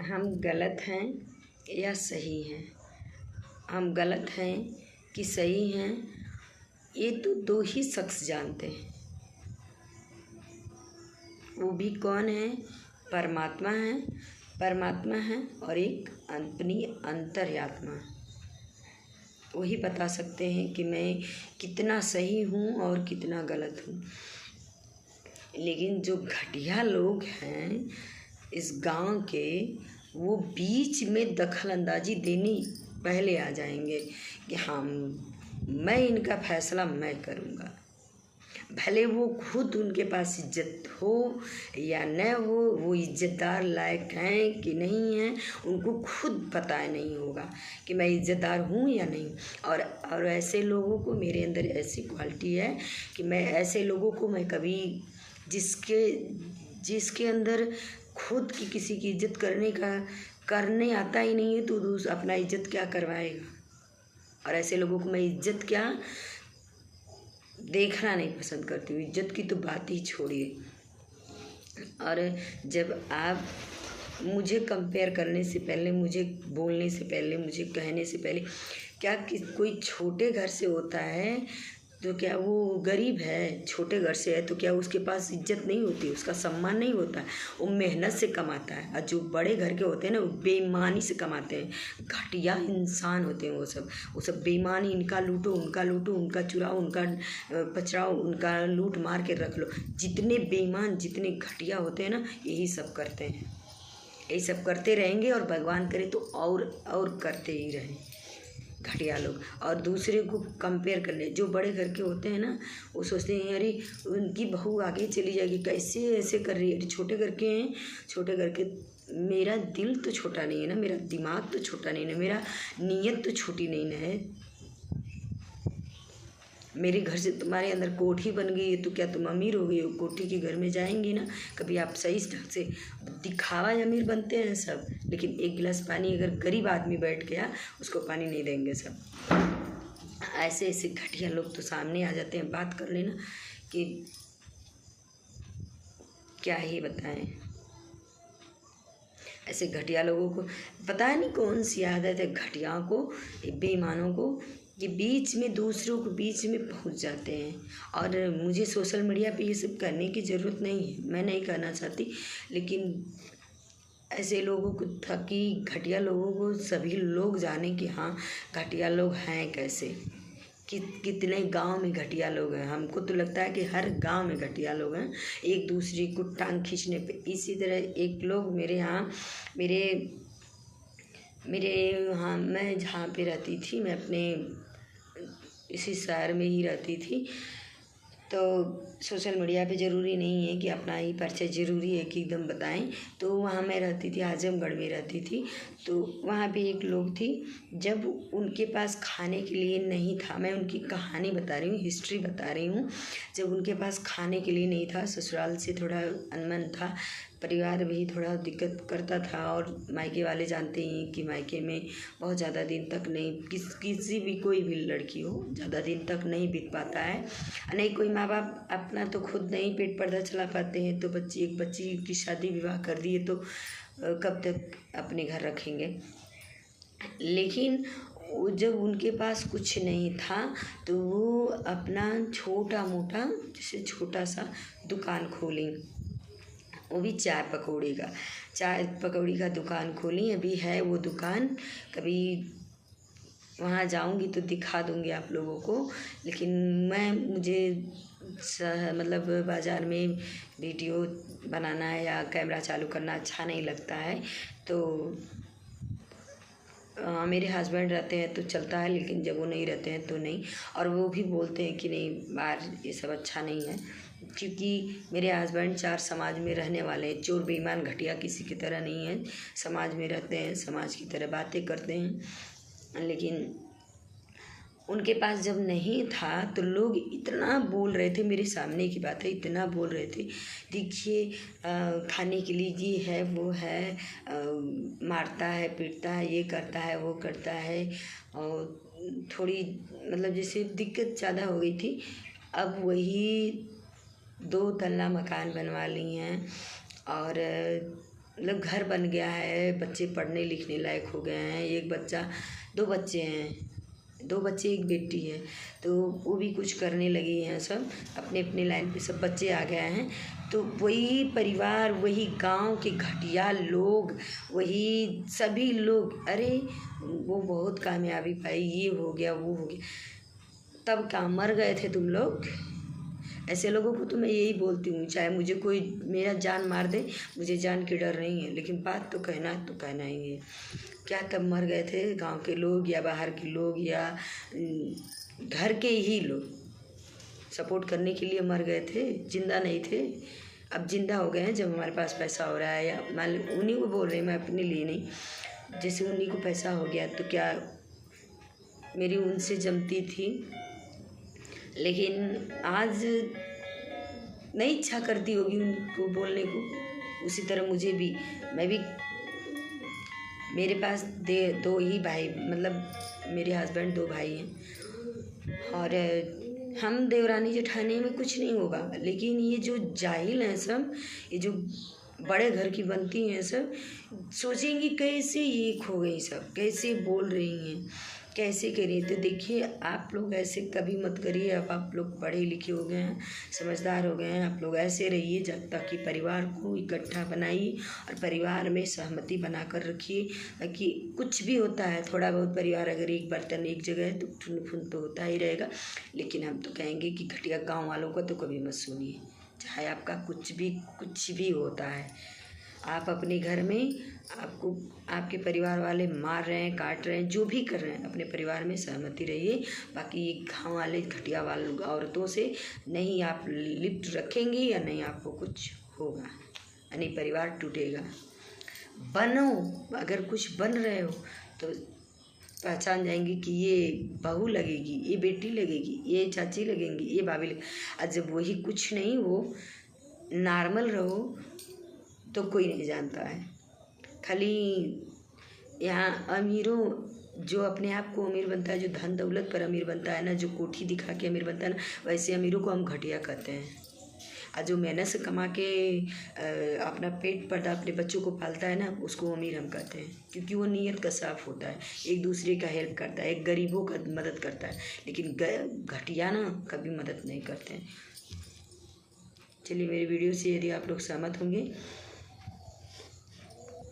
हम गलत हैं या सही हैं? हम गलत हैं कि सही हैं, ये तो दो ही शख्स जानते हैं। वो भी कौन है? परमात्मा है और एक अपनी अंतर्यात्मा। वही बता सकते हैं कि मैं कितना सही हूँ और कितना गलत हूँ। लेकिन जो घटिया लोग हैं इस गांव के, वो बीच में दखल अंदाजी देने पहले आ जाएंगे कि हाँ, मैं इनका फैसला मैं करूँगा। भले वो खुद उनके पास इज्जत हो या न हो, वो इज्जतदार लायक हैं कि नहीं हैं, उनको खुद पता नहीं होगा कि मैं इज्जतदार हूँ या नहीं। और ऐसे लोगों को, मेरे अंदर ऐसी क्वालिटी है कि मैं ऐसे लोगों को मैं कभी जिसके अंदर खुद की किसी की इज्जत करने आता ही नहीं है, तो अपना इज्जत क्या करवाएगा। और ऐसे लोगों को मैं इज्जत क्या देखना नहीं पसंद करती हूँ। इज्जत की तो बात ही छोड़िए। और जब आप मुझे कंपेयर करने से पहले, मुझे बोलने से पहले, मुझे कहने से पहले, क्या कोई छोटे घर से होता है तो क्या वो गरीब है, छोटे घर से है तो क्या उसके पास इज्जत नहीं होती, उसका सम्मान नहीं होता है? वो मेहनत से कमाता है। और जो बड़े घर के होते हैं ना, वो बेईमानी से कमाते हैं। घटिया इंसान होते हैं वो सब बेईमानी। इनका लूटो, उनका चुराओ, उनका पचड़ाओ, उनका लूट मार के रख लो। जितने बेईमान, जितने घटिया होते हैं ना, यही सब करते हैं। यही सब करते रहेंगे और भगवान करे तो और करते ही रहें घटिया लोग। और दूसरे को कंपेयर कर ले। जो बड़े घर के होते हैं ना, वो सोचते हैं अरे उनकी बहू आगे चली जाएगी, कैसे ऐसे कर रही है। अरे छोटे घर के हैं, छोटे घर के। मेरा दिल तो छोटा नहीं है ना, मेरा दिमाग तो छोटा नहीं है, मेरा नीयत तो छोटी नहीं ना है। मेरे घर से तुम्हारे अंदर कोठी बन गई है तो क्या तुम अमीर हो गई हो? कोठी के घर में जाएंगी ना कभी आप सही ढंग से। दिखावा अमीर बनते हैं सब, लेकिन एक गिलास पानी अगर गरीब आदमी बैठ गया, उसको पानी नहीं देंगे सब। ऐसे ऐसे घटिया लोग तो सामने आ जाते हैं। बात कर लेना कि क्या ही बताएं। ऐसे घटिया लोगों को पता नहीं कौन सी आदत है, घटियाओं को, बेईमानों को, ये बीच में दूसरों को बीच में पहुंच जाते हैं। और मुझे सोशल मीडिया पे ये सब करने की ज़रूरत नहीं है, मैं नहीं करना चाहती। लेकिन ऐसे लोगों को था कि घटिया लोगों को सभी लोग जाने कि हाँ, घटिया लोग हैं कैसे, कितने गांव में घटिया लोग हैं। हमको तो लगता है कि हर गांव में घटिया लोग हैं, एक दूसरे को टांग खींचने पे। इसी तरह एक लोग मेरे यहाँ मैं जहाँ पे रहती थी, मैं अपने इसी शहर में ही रहती थी। तो सोशल मीडिया पे ज़रूरी नहीं है कि अपना ही परिचय ज़रूरी है कि एकदम बताएं। तो वहाँ मैं रहती थी, आजमगढ़ में रहती थी। तो वहाँ पे एक लोग थी, जब उनके पास खाने के लिए नहीं था, मैं उनकी कहानी बता रही हूँ, हिस्ट्री बता रही हूँ। जब उनके पास खाने के लिए नहीं था, ससुराल से थोड़ा अनबन था, परिवार भी थोड़ा दिक्कत करता था। और मायके वाले जानते हैं कि मायके में बहुत ज़्यादा दिन तक नहीं, किसी भी कोई भी लड़की हो, ज़्यादा दिन तक नहीं बीत पाता है। नहीं, कोई माँ बाप अपना तो खुद नहीं पेट पर्दा चला पाते हैं, तो एक बच्ची की शादी विवाह कर दिए तो कब तक अपने घर रखेंगे। लेकिन जब उनके पास कुछ नहीं था तो वो अपना छोटा मोटा, जैसे छोटा सा दुकान खोली, वो भी चाय पकौड़ी का दुकान खोली। अभी है वो दुकान, कभी वहाँ जाऊँगी तो दिखा दूँगी आप लोगों को। लेकिन मुझे मतलब बाज़ार में वीडियो बनाना या कैमरा चालू करना अच्छा नहीं लगता है। तो मेरे हस्बैंड रहते हैं तो चलता है, लेकिन जब वो नहीं रहते हैं तो नहीं। और वो भी बोलते हैं कि नहीं, बाहर ये सब अच्छा नहीं है, क्योंकि मेरे हस्बैंड 4 समाज में रहने वाले हैं। चोर बेईमान घटिया किसी की तरह नहीं है, समाज में रहते हैं, समाज की तरह बातें करते हैं। लेकिन उनके पास जब नहीं था तो लोग इतना बोल रहे थे, मेरे सामने की बात है, इतना बोल रहे थे, देखिए खाने के लिए ये है वो है, मारता है, पीटता है, ये करता है, वो करता है। और थोड़ी मतलब जैसे दिक्कत ज़्यादा हो गई थी। अब वही 2 तल्ला मकान बनवा ली हैं और मतलब घर बन गया है, बच्चे पढ़ने लिखने लायक हो गए हैं। एक बच्चा, 2 बच्चे हैं, 2 बच्चे एक बेटी है, तो वो भी कुछ करने लगी हैं। सब अपने अपने लाइन पे सब बच्चे आ गए हैं। तो वही परिवार, वही गांव के घटिया लोग, वही सभी लोग, अरे वो बहुत कामयाबी पाई, ये हो गया वो हो गया, तब क्या मर गए थे तुम लोग? ऐसे लोगों को तो मैं यही बोलती हूँ, चाहे मुझे कोई मेरा जान मार दे, मुझे जान की डर नहीं है, लेकिन बात तो कहना ही है। क्या तब मर गए थे गांव के लोग या बाहर के लोग या घर के ही लोग सपोर्ट करने के लिए मर गए थे, जिंदा नहीं थे। अब जिंदा हो गए हैं जब हमारे पास पैसा हो रहा है, या मान लो उन्हीं को बोल रही हूँ, मैं अपने लिए नहीं। जैसे उन्हीं को पैसा हो गया तो क्या मेरी उनसे जमती थी, लेकिन आज नहीं इच्छा करती होगी उनको बोलने को। उसी तरह मुझे भी, मैं भी, मेरे पास 2 ही भाई, मतलब मेरे हस्बैंड 2 भाई हैं, और हम देवरानी जेठानी में कुछ नहीं होगा, लेकिन ये जो जाहिल हैं सब, ये जो बड़े घर की बनती हैं सब, सोचेंगी कैसे ये खो गई, सब कैसे बोल रही हैं, कैसे करिए। तो देखिए आप लोग ऐसे कभी मत करिए। अब आप लोग पढ़े लिखे हो गए हैं, समझदार हो गए हैं, आप लोग ऐसे रहिए जब तक कि परिवार को इकट्ठा बनाइए और परिवार में सहमति बना कर रखिए, ताकि कुछ भी होता है, थोड़ा बहुत परिवार अगर एक बर्तन एक जगह है तो ठुन फुन तो होता ही रहेगा। लेकिन हम तो कहेंगे कि घटिया गाँव वालों का तो कभी मत सुनिए, चाहे आपका कुछ भी होता है। आप अपने घर में, आपको आपके परिवार वाले मार रहे हैं, काट रहे हैं, जो भी कर रहे हैं, अपने परिवार में सहमति रहिए। बाकी ये गाँव वाले घटिया वाले औरतों से नहीं आप लिप्त रखेंगे या नहीं आपको कुछ होगा, यानी परिवार टूटेगा। बनो, अगर कुछ बन रहे हो तो पहचान जाएंगी कि ये बहू लगेगी, ये बेटी लगेगी, ये चाची लगेंगी, ये भाभी लगेगी। और जब वही कुछ नहीं हो, नॉर्मल रहो, तो कोई नहीं जानता है। खाली यहाँ अमीरों, जो अपने आप को अमीर बनता है, जो धन दौलत पर अमीर बनता है ना, जो कोठी दिखा के अमीर बनता है ना, वैसे अमीरों को हम घटिया कहते हैं। और जो मेहनत से कमा के अपना पेट पलता, अपने बच्चों को पालता है ना, उसको अमीर हम कहते हैं, क्योंकि वो नीयत का साफ होता है, एक दूसरे का हेल्प करता है, एक गरीबों का मदद करता है। लेकिन घटिया ना कभी मदद नहीं करते हैं। चलिए, मेरी वीडियो से यदि आप लोग सहमत होंगे